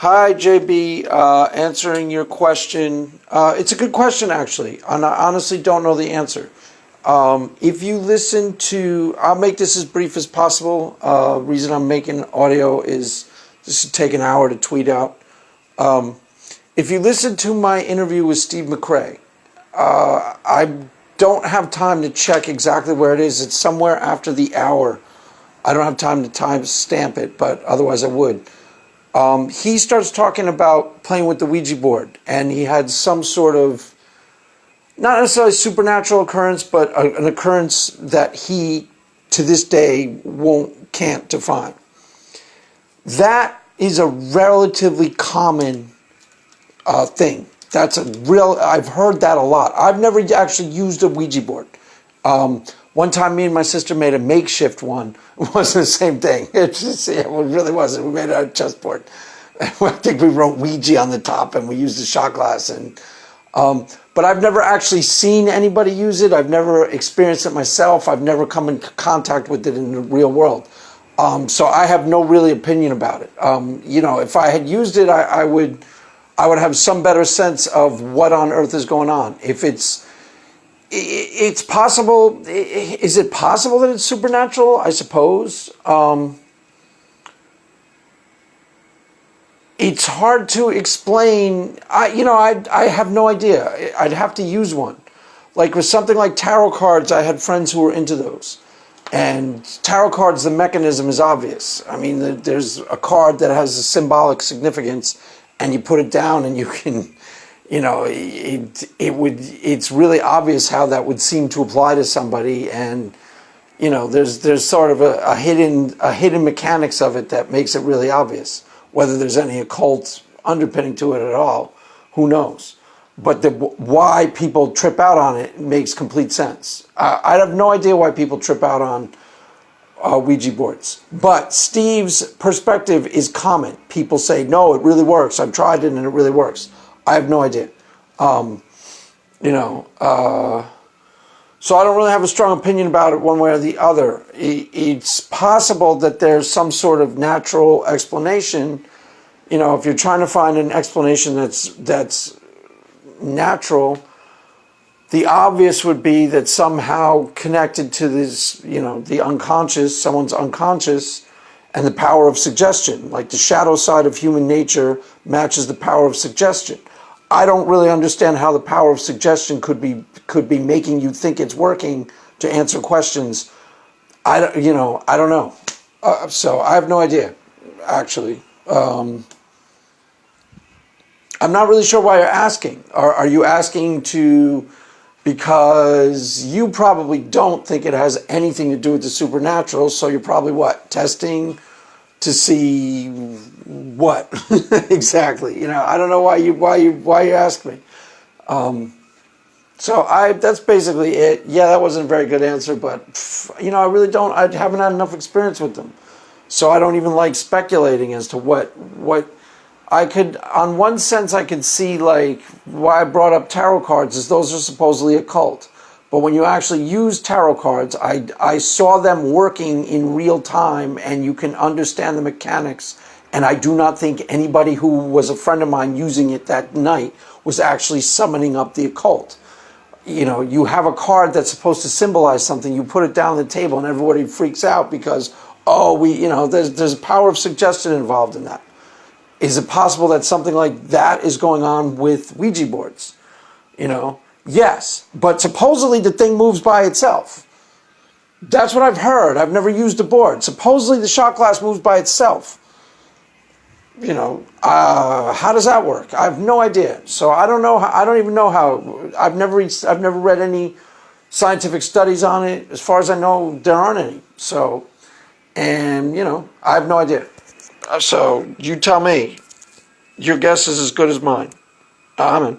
Hi, JB. Answering your question. It's a good question, actually, and I honestly don't know the answer. If you listen to, I'll make this as brief as possible. Reason I'm making audio is this would take an hour to tweet out. If you listen to my interview with Steve McRae, I don't have time to check exactly where it is. It's somewhere after the hour. I don't have time to time stamp it, but otherwise I would. He starts talking about playing with the Ouija board, and he had some sort of, not necessarily supernatural occurrence, but an occurrence that he, to this day, can't define. That is a relatively common thing. That's a real, I've heard that a lot. I've never actually used a Ouija board. One time me and my sister made a makeshift one. It wasn't the same thing. It really wasn't. We made a chessboard. I think we wrote Ouija on the top and we used a shot glass. But I've never actually seen anybody use it. I've never experienced it myself. I've never come in contact with it in the real world. So I have no really opinion about it. If I had used it, I would have some better sense of what on earth is going on. If it's possible, is it possible that it's supernatural? I suppose. It's hard to explain. I have no idea. I'd have to use one. Like with something like tarot cards, I had friends who were into those. And tarot cards, the mechanism is obvious. I mean, there's a card that has a symbolic significance, and you put it down and you can, it's really obvious how that would seem to apply to somebody. And, there's sort of a hidden mechanics of it that makes it really obvious. Whether there's any occult underpinning to it at all, who knows? But why people trip out on it makes complete sense. I have no idea why people trip out on Ouija boards. But Steve's perspective is common. People say, no, it really works. I've tried it and it really works. I have no idea. So I don't really have a strong opinion about it one way or the other. It's possible that there's some sort of natural explanation. If you're trying to find an explanation that's natural, the obvious would be that somehow connected to this, the unconscious, someone's unconscious, and the power of suggestion, like the shadow side of human nature matches the power of suggestion. I don't really understand how the power of suggestion could be making you think it's working to answer questions. I don't know. So I have no idea, actually. I'm not really sure why you're asking. Are you asking because you probably don't think it has anything to do with the supernatural, so you're probably testing to see what exactly? I don't know why you ask me. So that's basically it. Yeah, that wasn't a very good answer, but I really don't. I haven't had enough experience with them, so I don't even like speculating as to what I could. On one sense, I could see like why I brought up tarot cards, is those are supposedly occult. But when you actually use tarot cards, I saw them working in real time, and you can understand the mechanics. And I do not think anybody who was a friend of mine using it that night was actually summoning up the occult. You have a card that's supposed to symbolize something. You put it down on the table, and everybody freaks out because there's a power of suggestion involved in that. Is it possible that something like that is going on with Ouija boards? Yes, but supposedly the thing moves by itself. That's what I've heard. I've never used a board. Supposedly the shot glass moves by itself. How does that work? I have no idea. So I don't know. I don't even know how. I've never read any scientific studies on it. As far as I know, there aren't any. So, and I have no idea. So you tell me. Your guess is as good as mine. Amen.